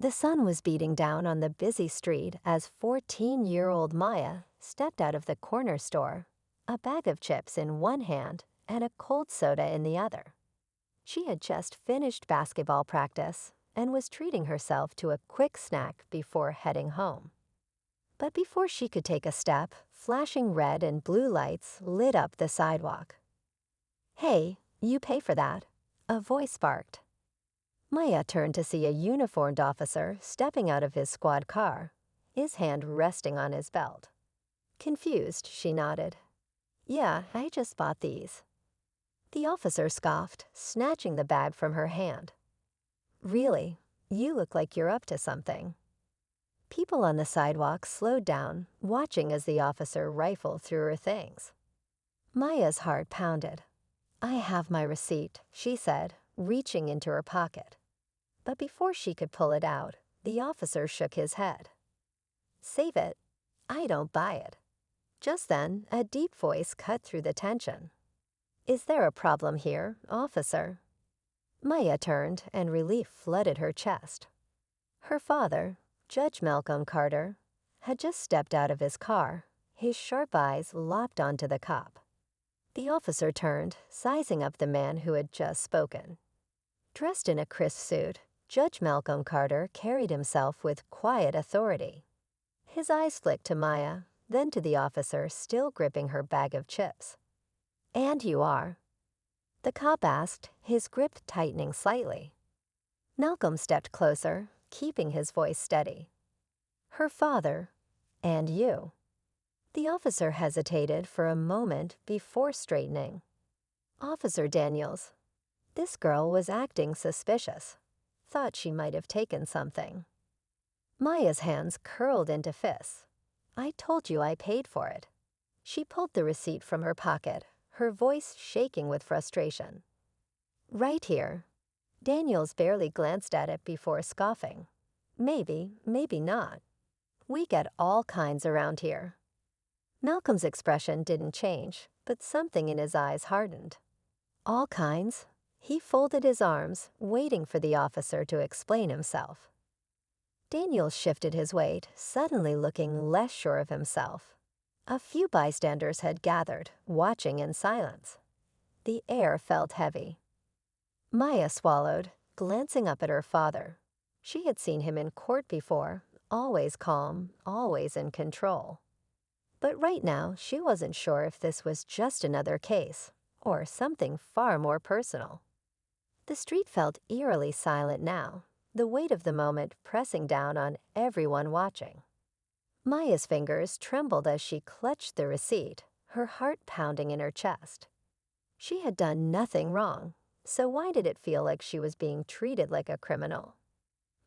The sun was beating down on the busy street as 14-year-old Maya stepped out of the corner store, a bag of chips in one hand and a cold soda in the other. She had just finished basketball practice and was treating herself to a quick snack before heading home. But before she could take a step, flashing red and blue lights lit up the sidewalk. "Hey, you pay for that," a voice barked. Maya turned to see a uniformed officer stepping out of his squad car, his hand resting on his belt. Confused, she nodded. "Yeah, I just bought these." The officer scoffed, snatching the bag from her hand. "Really? You look like you're up to something." People on the sidewalk slowed down, watching as the officer rifled through her things. Maya's heart pounded. "I have my receipt," she said, reaching into her pocket. But before she could pull it out, the officer shook his head. "Save it. I don't buy it." Just then, a deep voice cut through the tension. "Is there a problem here, officer?" Maya turned, and relief flooded her chest. Her father, Judge Malcolm Carter, had just stepped out of his car, his sharp eyes locked onto the cop. The officer turned, sizing up the man who had just spoken. Dressed in a crisp suit, Judge Malcolm Carter carried himself with quiet authority. His eyes flicked to Maya, then to the officer still gripping her bag of chips. "And you are?" the cop asked, his grip tightening slightly. Malcolm stepped closer, keeping his voice steady. "Her father, and you." The officer hesitated for a moment before straightening. "Officer Daniels, this girl was acting suspicious. Thought she might have taken something." Maya's hands curled into fists. "I told you I paid for it." She pulled the receipt from her pocket, her voice shaking with frustration. "Right here." Daniels barely glanced at it before scoffing. "Maybe, maybe not. We get all kinds around here." Malcolm's expression didn't change, but something in his eyes hardened. "All kinds?" He folded his arms, waiting for the officer to explain himself. Daniels shifted his weight, suddenly looking less sure of himself. A few bystanders had gathered, watching in silence. The air felt heavy. Maya swallowed, glancing up at her father. She had seen him in court before, always calm, always in control. But right now, she wasn't sure if this was just another case, or something far more personal. The street felt eerily silent now, the weight of the moment pressing down on everyone watching. Maya's fingers trembled as she clutched the receipt, her heart pounding in her chest. She had done nothing wrong, so why did it feel like she was being treated like a criminal?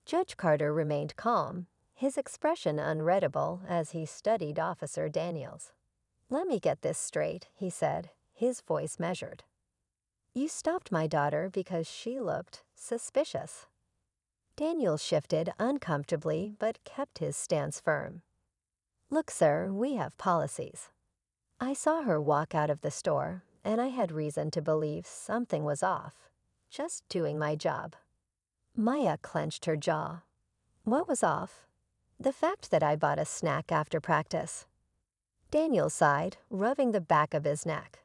Judge Carter remained calm, his expression unreadable as he studied Officer Daniels. "Let me get this straight," he said, his voice measured. "You stopped my daughter because she looked suspicious." Daniels shifted uncomfortably but kept his stance firm. "Look, sir, we have policies. I saw her walk out of the store, and I had reason to believe something was off. Just doing my job." Maya clenched her jaw. "What was off?" "The fact that I bought a snack after practice." Daniel sighed, rubbing the back of his neck.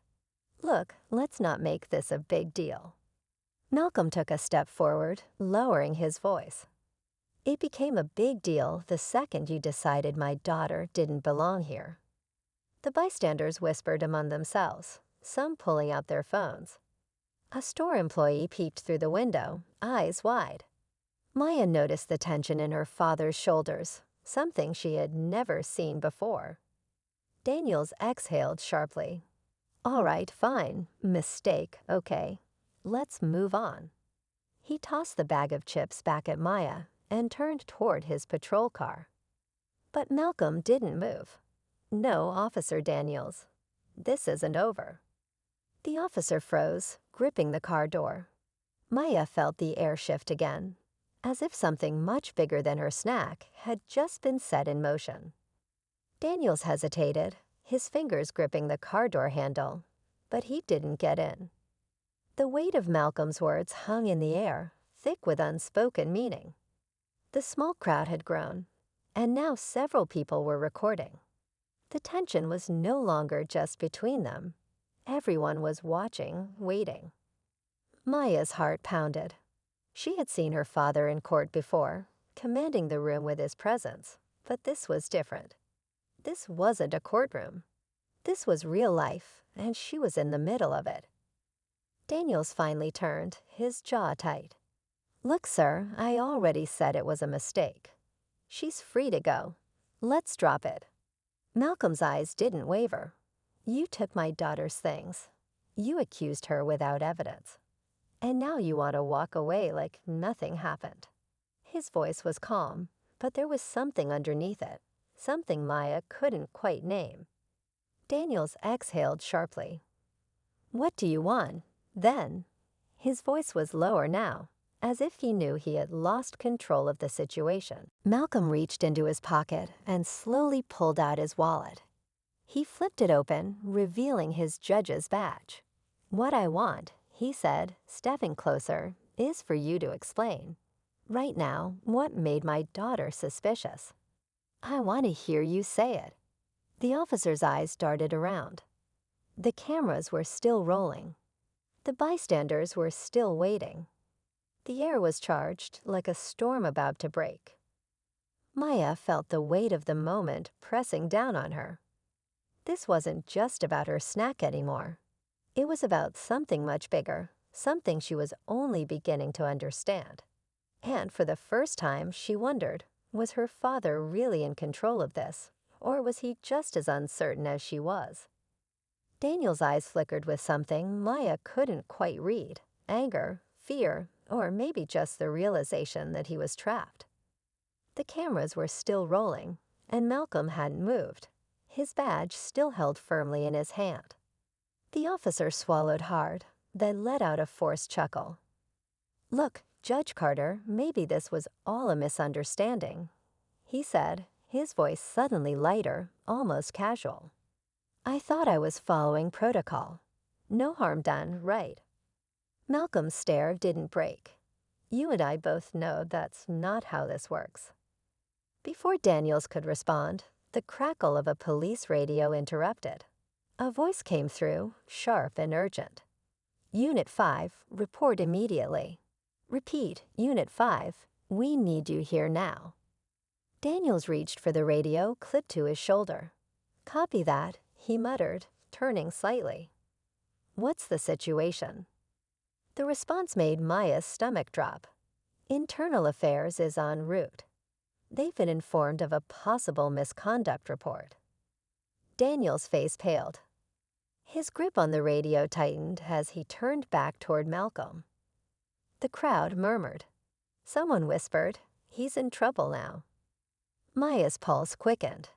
"Look, let's not make this a big deal." Malcolm took a step forward, lowering his voice. "It became a big deal the second you decided my daughter didn't belong here." The bystanders whispered among themselves, some pulling out their phones. A store employee peeped through the window, eyes wide. Maya noticed the tension in her father's shoulders, something she had never seen before. Daniels exhaled sharply. "All right, fine. Mistake, okay. Let's move on." He tossed the bag of chips back at Maya and turned toward his patrol car. But Malcolm didn't move. "No, Officer Daniels. This isn't over." The officer froze, gripping the car door. Maya felt the air shift again, as if something much bigger than her snack had just been set in motion. Daniels hesitated, his fingers gripping the car door handle, but he didn't get in. The weight of Malcolm's words hung in the air, thick with unspoken meaning. The small crowd had grown, and now several people were recording. The tension was no longer just between them. Everyone was watching, waiting. Maya's heart pounded. She had seen her father in court before, commanding the room with his presence, but this was different. This wasn't a courtroom. This was real life, and she was in the middle of it. Daniels finally turned, his jaw tight. "Look, sir, I already said it was a mistake. She's free to go. Let's drop it." Malcolm's eyes didn't waver. "You took my daughter's things. You accused her without evidence. And now you want to walk away like nothing happened." His voice was calm, but there was something underneath it, something Maya couldn't quite name. Daniels exhaled sharply. "What do you want, then?" His voice was lower now, as if he knew he had lost control of the situation. Malcolm reached into his pocket and slowly pulled out his wallet. He flipped it open, revealing his judge's badge. "What I want," he said, stepping closer, "is for you to explain. Right now, what made my daughter suspicious? I want to hear you say it." The officer's eyes darted around. The cameras were still rolling. The bystanders were still waiting. The air was charged like a storm about to break. Maya felt the weight of the moment pressing down on her. This wasn't just about her snack anymore. It was about something much bigger, something she was only beginning to understand. And for the first time, she wondered, was her father really in control of this, or was he just as uncertain as she was? Daniel's eyes flickered with something Maya couldn't quite read: anger, fear, or maybe just the realization that he was trapped. The cameras were still rolling, and Malcolm hadn't moved, his badge still held firmly in his hand. The officer swallowed hard, then let out a forced chuckle. "Look, Judge Carter, maybe this was all a misunderstanding," he said, his voice suddenly lighter, almost casual. "I thought I was following protocol. No harm done, right?" Malcolm's stare didn't break. "You and I both know that's not how this works." Before Daniels could respond, the crackle of a police radio interrupted. A voice came through, sharp and urgent. "Unit 5, report immediately. Repeat, Unit 5, we need you here now." Daniels reached for the radio clipped to his shoulder. "Copy that," he muttered, turning slightly. "What's the situation?" The response made Maya's stomach drop. "Internal Affairs is en route. They've been informed of a possible misconduct report." Daniel's face paled. His grip on the radio tightened as he turned back toward Malcolm. The crowd murmured. Someone whispered, "He's in trouble now." Maya's pulse quickened.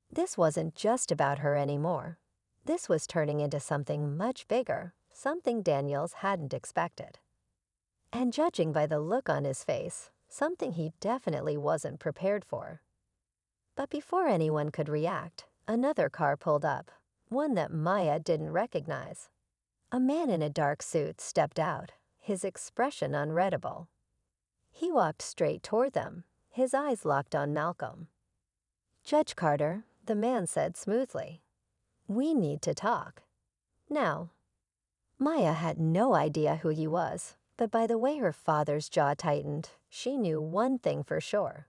This wasn't just about her anymore. This was turning into something much bigger, something Daniels hadn't expected. And judging by the look on his face, something he definitely wasn't prepared for. But before anyone could react, another car pulled up, one that Maya didn't recognize. A man in a dark suit stepped out, his expression unreadable. He walked straight toward them, his eyes locked on Malcolm. "Judge Carter," the man said smoothly, "we need to talk. Now." Maya had no idea who he was, but by the way her father's jaw tightened, she knew one thing for sure.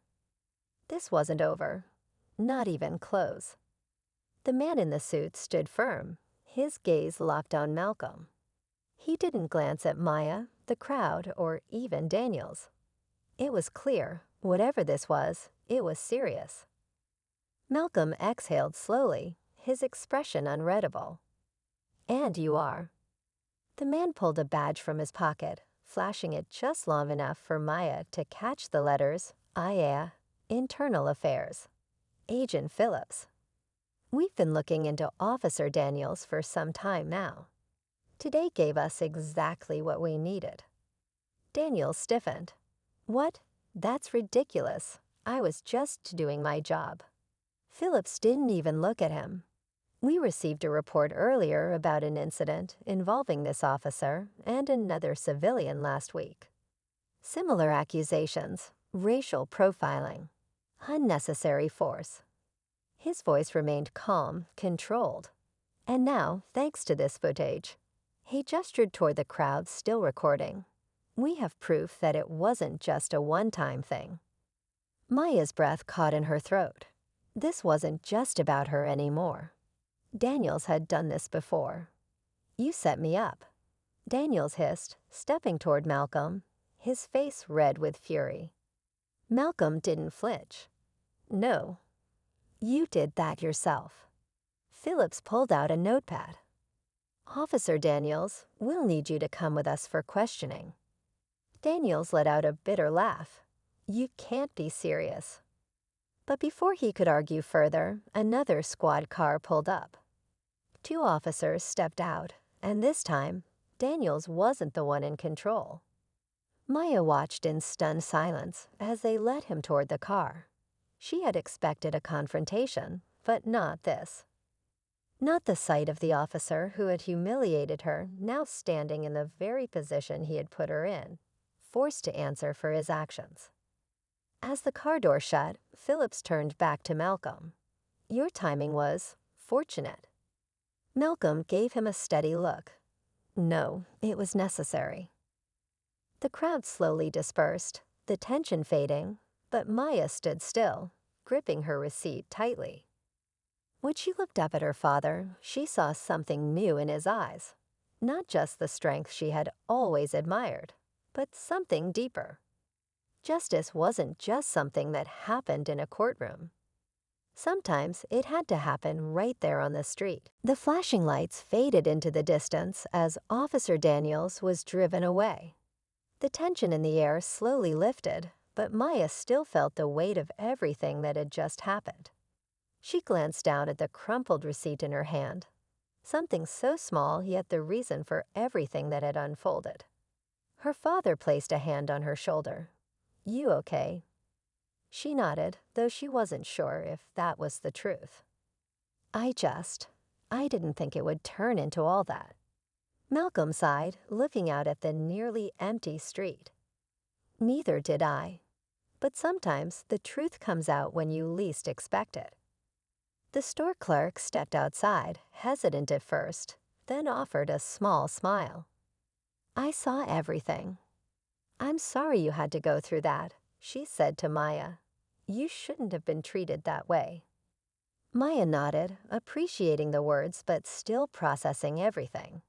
This wasn't over, not even close. The man in the suit stood firm, his gaze locked on Malcolm. He didn't glance at Maya, the crowd, or even Daniels. It was clear, whatever this was, it was serious. Malcolm exhaled slowly, his expression unreadable. "And you are." The man pulled a badge from his pocket, flashing it just long enough for Maya to catch the letters IA, Internal Affairs. Agent Phillips. "We've been looking into Officer Daniels for some time now. Today gave us exactly what we needed." Daniels stiffened. "What? That's ridiculous. I was just doing my job." Phillips didn't even look at him. "We received a report earlier about an incident involving this officer and another civilian last week. Similar accusations, racial profiling, unnecessary force. His voice remained calm, controlled. And now, thanks to this footage, he gestured toward the crowd still recording. We have proof that it wasn't just a one-time thing. Maya's breath caught in her throat. This wasn't just about her anymore. Daniels had done this before. "You set me up," Daniels hissed, stepping toward Malcolm, his face red with fury. Malcolm didn't flinch. "No, you did that yourself." Phillips pulled out a notepad. "Officer Daniels, we'll need you to come with us for questioning." Daniels let out a bitter laugh. "You can't be serious." But before he could argue further, another squad car pulled up. Two officers stepped out, and this time, Daniels wasn't the one in control. Maya watched in stunned silence as they led him toward the car. She had expected a confrontation, but not this. Not the sight of the officer who had humiliated her now standing in the very position he had put her in, forced to answer for his actions. As the car door shut, Phillips turned back to Malcolm. "Your timing was fortunate." Malcolm gave him a steady look. "No, it was necessary." The crowd slowly dispersed, the tension fading, but Maya stood still, gripping her receipt tightly. When she looked up at her father, she saw something new in his eyes. Not just the strength she had always admired, but something deeper. Justice wasn't just something that happened in a courtroom. Sometimes it had to happen right there on the street. The flashing lights faded into the distance as Officer Daniels was driven away. The tension in the air slowly lifted, but Maya still felt the weight of everything that had just happened. She glanced down at the crumpled receipt in her hand. Something so small, yet the reason for everything that had unfolded. Her father placed a hand on her shoulder. "You okay?" She nodded, though she wasn't sure if that was the truth. I didn't think it would turn into all that." Malcolm sighed, looking out at the nearly empty street. "Neither did I. But sometimes the truth comes out when you least expect it." The store clerk stepped outside, hesitant at first, then offered a small smile. "I saw everything." "I'm sorry you had to go through that," she said to Maya. "You shouldn't have been treated that way." Maya nodded, appreciating the words but still processing everything.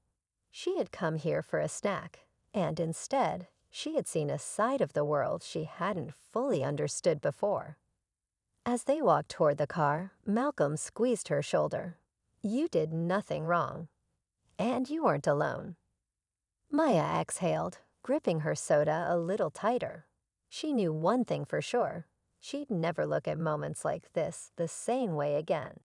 She had come here for a snack, and instead, she had seen a side of the world she hadn't fully understood before. As they walked toward the car, Malcolm squeezed her shoulder. "You did nothing wrong. And you weren't alone." Maya exhaled, gripping her soda a little tighter. She knew one thing for sure. She'd never look at moments like this the same way again.